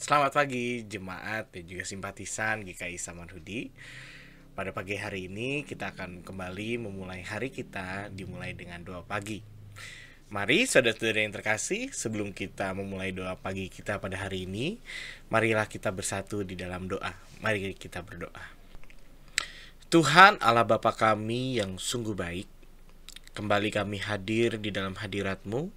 Selamat pagi jemaat dan juga simpatisan GKI Samanhudi. Pada pagi hari ini kita akan kembali memulai hari kita dimulai dengan doa pagi. Mari saudara-saudara yang terkasih, sebelum kita memulai doa pagi kita pada hari ini, marilah kita bersatu di dalam doa. Mari kita berdoa. Tuhan Allah Bapa kami yang sungguh baik, kembali kami hadir di dalam hadirat-Mu.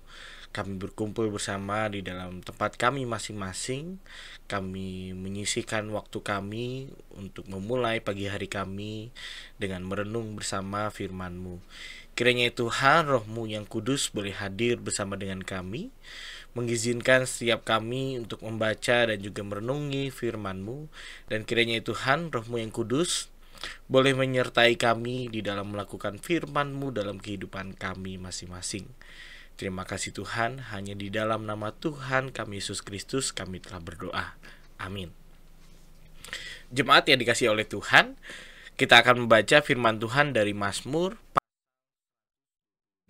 Kami berkumpul bersama di dalam tempat kami masing-masing. Kami menyisihkan waktu kami untuk memulai pagi hari kami dengan merenung bersama firman-Mu. Kiranya Tuhan, Roh-Mu yang kudus boleh hadir bersama dengan kami, mengizinkan setiap kami untuk membaca dan juga merenungi firman-Mu. Dan kiranya Tuhan, Roh-Mu yang kudus boleh menyertai kami di dalam melakukan firman-Mu dalam kehidupan kami masing-masing. Terima kasih Tuhan, hanya di dalam nama Tuhan kami Yesus Kristus kami telah berdoa. Amin. Jemaat yang dikasihi oleh Tuhan, kita akan membaca firman Tuhan dari Mazmur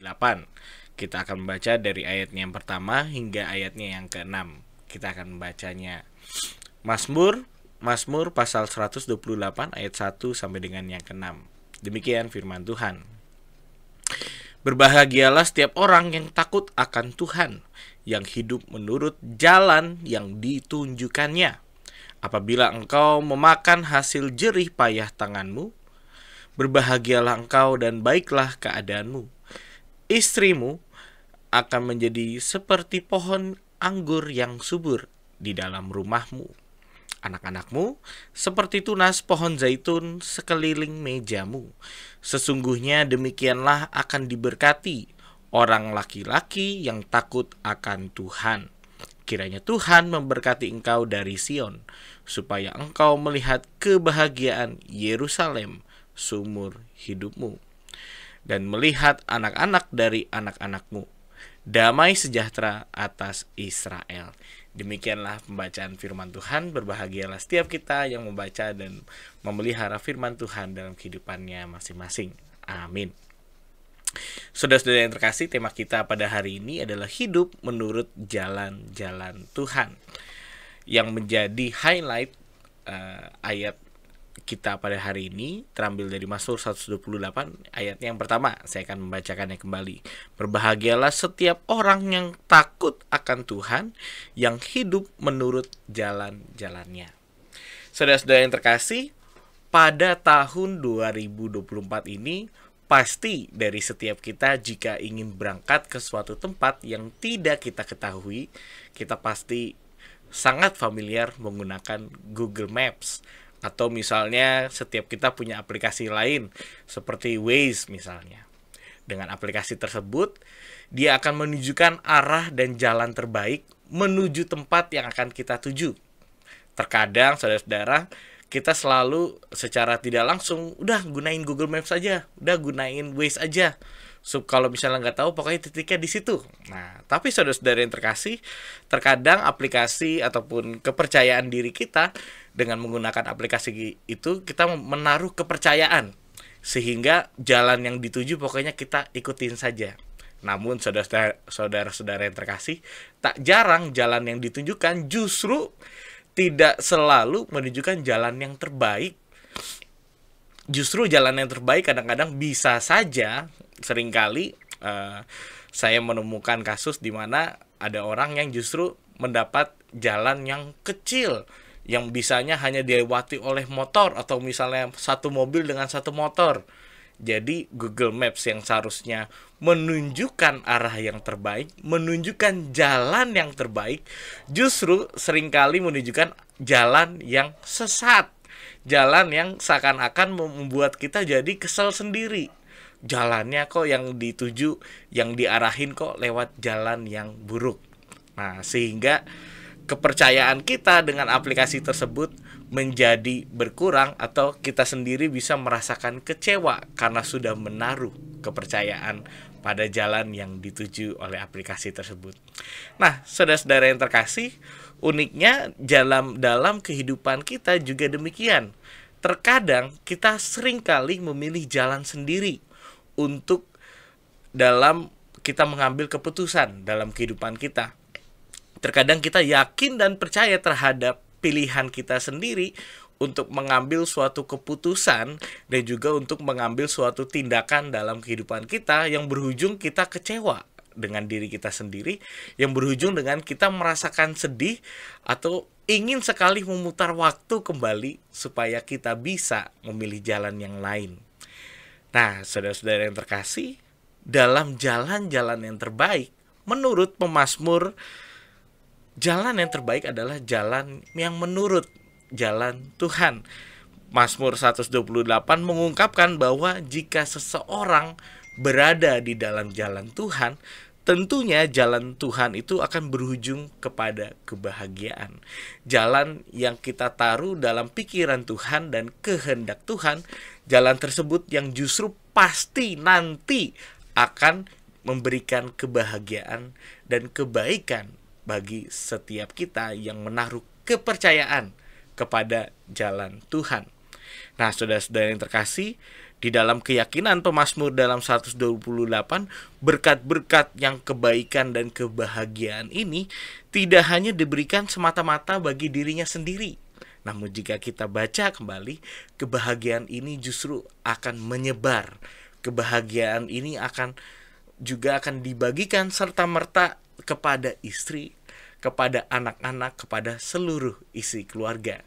8. Kita akan membaca dari ayatnya yang pertama hingga ayatnya yang ke-6. Kita akan membacanya. Mazmur pasal 128 ayat 1 sampai dengan yang ke-6. Demikian firman Tuhan. Berbahagialah setiap orang yang takut akan Tuhan, yang hidup menurut jalan yang ditunjukkannya. Apabila engkau memakan hasil jerih payah tanganmu, berbahagialah engkau dan baiklah keadaanmu. Istrimu akan menjadi seperti pohon anggur yang subur di dalam rumahmu. Anak-anakmu seperti tunas pohon zaitun sekeliling mejamu. Sesungguhnya demikianlah akan diberkati orang laki-laki yang takut akan Tuhan. Kiranya Tuhan memberkati engkau dari Sion, supaya engkau melihat kebahagiaan Yerusalem seumur hidupmu, dan melihat anak-anak dari anak-anakmu, damai sejahtera atas Israel. Demikianlah pembacaan firman Tuhan. Berbahagialah setiap kita yang membaca dan memelihara firman Tuhan dalam kehidupannya masing-masing. Amin. Saudara-saudara yang terkasih, tema kita pada hari ini adalah hidup menurut jalan-jalan Tuhan. Yang menjadi highlight ayat kita pada hari ini terambil dari Mazmur 128 ayatnya yang pertama. Saya akan membacakannya kembali. Berbahagialah setiap orang yang takut akan Tuhan, yang hidup menurut jalan-jalannya. Saudara-saudara yang terkasih, pada tahun 2024 ini pasti dari setiap kita jika ingin berangkat ke suatu tempat yang tidak kita ketahui, kita pasti sangat familiar menggunakan Google Maps. Atau misalnya setiap kita punya aplikasi lain seperti Waze misalnya. Dengan aplikasi tersebut, dia akan menunjukkan arah dan jalan terbaik menuju tempat yang akan kita tuju. Terkadang saudara-saudara, kita selalu secara tidak langsung udah gunain Google Maps aja, udah gunain Waze aja. Kalau misalnya nggak tahu, pokoknya titiknya di situ. Nah, tapi saudara-saudara yang terkasih, terkadang aplikasi ataupun kepercayaan diri kita dengan menggunakan aplikasi itu, kita menaruh kepercayaan sehingga jalan yang dituju pokoknya kita ikutin saja. Namun saudara-saudara yang terkasih, tak jarang jalan yang ditunjukkan justru tidak selalu menunjukkan jalan yang terbaik. Justru jalan yang terbaik kadang-kadang bisa saja, seringkali saya menemukan kasus di mana ada orang yang justru mendapat jalan yang kecil, yang bisanya hanya dilewati oleh motor atau misalnya satu mobil dengan satu motor. Jadi Google Maps yang seharusnya menunjukkan arah yang terbaik, menunjukkan jalan yang terbaik, justru seringkali menunjukkan jalan yang sesat. Jalan yang seakan-akan membuat kita jadi kesel sendiri. Jalannya kok yang dituju, yang diarahin kok lewat jalan yang buruk. Nah, sehingga kepercayaan kita dengan aplikasi tersebut menjadi berkurang, atau kita sendiri bisa merasakan kecewa karena sudah menaruh kepercayaan pada jalan yang dituju oleh aplikasi tersebut. Nah, saudara-saudara yang terkasih, uniknya dalam kehidupan kita juga demikian. Terkadang kita seringkali memilih jalan sendiri untuk dalam kita mengambil keputusan dalam kehidupan kita. Terkadang kita yakin dan percaya terhadap pilihan kita sendiri untuk mengambil suatu keputusan dan juga untuk mengambil suatu tindakan dalam kehidupan kita yang berujung kita kecewa dengan diri kita sendiri, yang berujung dengan kita merasakan sedih atau ingin sekali memutar waktu kembali supaya kita bisa memilih jalan yang lain. Nah, saudara-saudara yang terkasih, dalam jalan-jalan yang terbaik, menurut pemazmur, jalan yang terbaik adalah jalan yang menurut jalan Tuhan. Mazmur 128 mengungkapkan bahwa jika seseorang berada di dalam jalan Tuhan, tentunya jalan Tuhan itu akan berujung kepada kebahagiaan. Jalan yang kita taruh dalam pikiran Tuhan dan kehendak Tuhan, jalan tersebut yang justru pasti nanti akan memberikan kebahagiaan dan kebaikan bagi setiap kita yang menaruh kepercayaan kepada jalan Tuhan. Nah, saudara-saudara yang terkasih, di dalam keyakinan pemazmur dalam 128, berkat-berkat yang kebaikan dan kebahagiaan ini tidak hanya diberikan semata-mata bagi dirinya sendiri. Namun jika kita baca kembali, kebahagiaan ini justru akan menyebar. Kebahagiaan ini juga akan dibagikan serta-merta kepada istri, kepada anak-anak, kepada seluruh isi keluarga.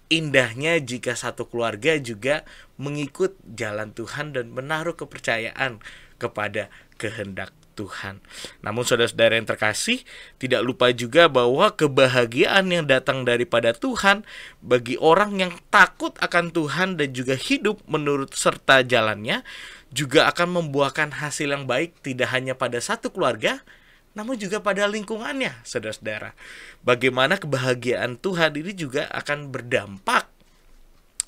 Indahnya jika satu keluarga juga mengikut jalan Tuhan dan menaruh kepercayaan kepada kehendak Tuhan. Namun saudara-saudara yang terkasih, tidak lupa juga bahwa kebahagiaan yang datang daripada Tuhan bagi orang yang takut akan Tuhan dan juga hidup menurut serta jalannya juga akan membuahkan hasil yang baik tidak hanya pada satu keluarga, namun juga pada lingkungannya, saudara-saudara. Bagaimana kebahagiaan Tuhan ini juga akan berdampak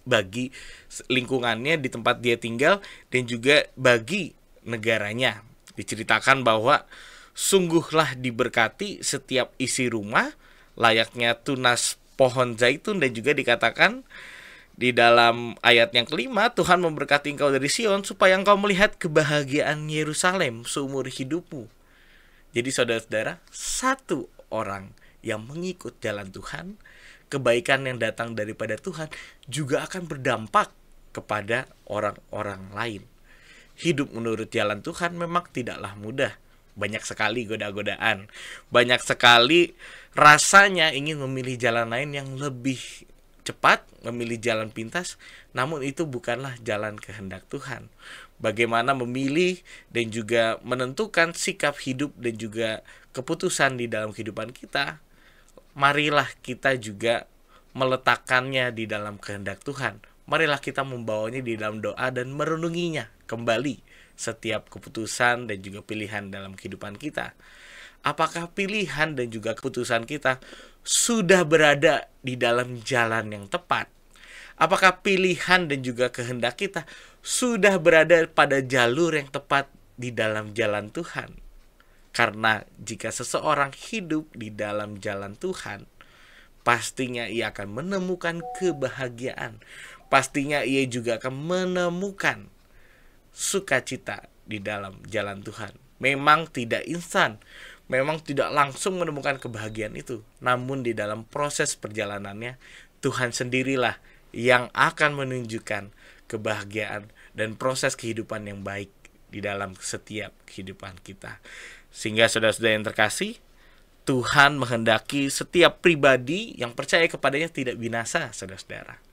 bagi lingkungannya di tempat dia tinggal dan juga bagi negaranya. Diceritakan bahwa sungguhlah diberkati setiap isi rumah layaknya tunas pohon zaitun, dan juga dikatakan di dalam ayat yang kelima, Tuhan memberkati engkau dari Sion supaya engkau melihat kebahagiaan Yerusalem seumur hidupmu. Jadi saudara-saudara, satu orang yang mengikut jalan Tuhan, kebaikan yang datang daripada Tuhan juga akan berdampak kepada orang-orang lain. Hidup menurut jalan Tuhan memang tidaklah mudah. Banyak sekali goda-godaan. Banyak sekali rasanya ingin memilih jalan lain yang lebih cepat, memilih jalan pintas, namun itu bukanlah jalan kehendak Tuhan. Bagaimana memilih dan juga menentukan sikap hidup dan juga keputusan di dalam kehidupan kita, marilah kita juga meletakkannya di dalam kehendak Tuhan. Marilah kita membawanya di dalam doa dan merenunginya kembali setiap keputusan dan juga pilihan dalam kehidupan kita. Apakah pilihan dan juga keputusan kita sudah berada di dalam jalan yang tepat? Apakah pilihan dan juga kehendak kita sudah berada pada jalur yang tepat di dalam jalan Tuhan? Karena jika seseorang hidup di dalam jalan Tuhan, pastinya ia akan menemukan kebahagiaan. Pastinya ia juga akan menemukan sukacita di dalam jalan Tuhan. Memang tidak instan, memang tidak langsung menemukan kebahagiaan itu. Namun di dalam proses perjalanannya, Tuhan sendirilah yang akan menunjukkan kebahagiaan dan proses kehidupan yang baik di dalam setiap kehidupan kita. Sehingga saudara-saudara yang terkasih, Tuhan menghendaki setiap pribadi yang percaya kepadanya tidak binasa, saudara-saudara.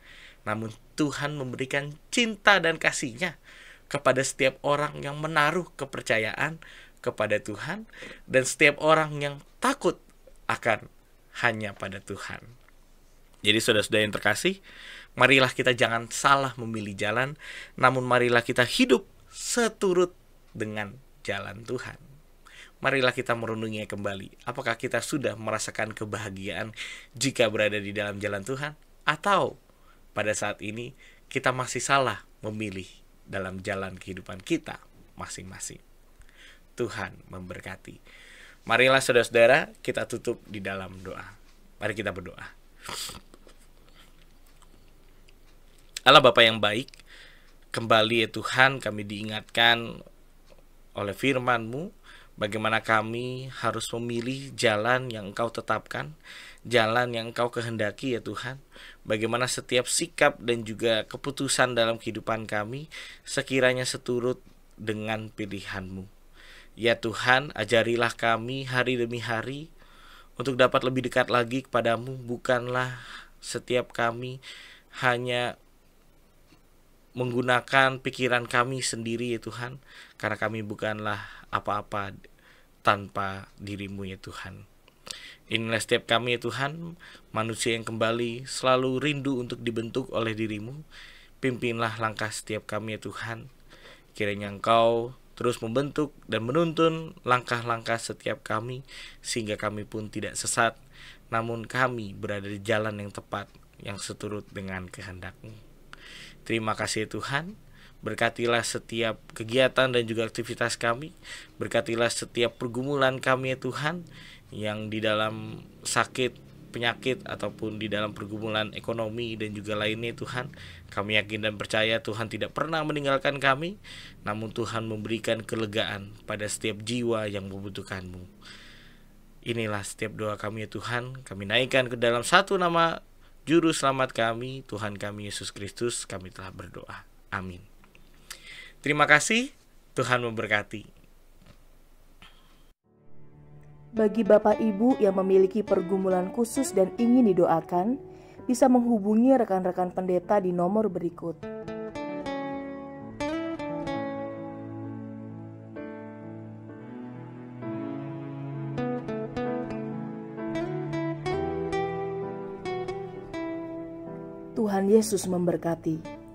Namun Tuhan memberikan cinta dan kasih-Nya kepada setiap orang yang menaruh kepercayaan kepada Tuhan dan setiap orang yang takut akan hanya pada Tuhan. Jadi saudara-saudara yang terkasih, marilah kita jangan salah memilih jalan, namun marilah kita hidup seturut dengan jalan Tuhan. Marilah kita merenunginya kembali. Apakah kita sudah merasakan kebahagiaan jika berada di dalam jalan Tuhan? Atau pada saat ini kita masih salah memilih dalam jalan kehidupan kita masing-masing? Tuhan memberkati. Marilah saudara-saudara kita tutup di dalam doa. Mari kita berdoa. Allah Bapa yang baik, kembali ya Tuhan kami diingatkan oleh firman-Mu Bagaimana kami harus memilih jalan yang Engkau tetapkan, jalan yang Engkau kehendaki ya Tuhan. Bagaimana setiap sikap dan juga keputusan dalam kehidupan kami sekiranya seturut dengan pilihan-Mu. Ya Tuhan, ajarilah kami hari demi hari untuk dapat lebih dekat lagi kepadamu. Bukanlah setiap kami hanya menggunakan pikiran kami sendiri ya Tuhan, karena kami bukanlah apa-apa tanpa dirimu ya Tuhan. Inilah setiap kami ya Tuhan, manusia yang kembali selalu rindu untuk dibentuk oleh dirimu. Pimpinlah langkah setiap kami ya Tuhan. Kiranya Engkau terus membentuk dan menuntun langkah-langkah setiap kami, sehingga kami pun tidak sesat, namun kami berada di jalan yang tepat, yang seturut dengan kehendak-Mu. Terima kasih Tuhan. Berkatilah setiap kegiatan dan juga aktivitas kami. Berkatilah setiap pergumulan kami ya Tuhan, yang di dalam sakit, penyakit, ataupun di dalam pergumulan ekonomi dan juga lainnya Tuhan. Kami yakin dan percaya Tuhan tidak pernah meninggalkan kami, namun Tuhan memberikan kelegaan pada setiap jiwa yang membutuhkan-Mu. Inilah setiap doa kami ya Tuhan. Kami naikkan ke dalam satu nama Juru Selamat kami, Tuhan kami Yesus Kristus, kami telah berdoa. Amin. Terima kasih, Tuhan memberkati. Bagi Bapak Ibu yang memiliki pergumulan khusus dan ingin didoakan, bisa menghubungi rekan-rekan pendeta di nomor berikut. Tuhan Yesus memberkati.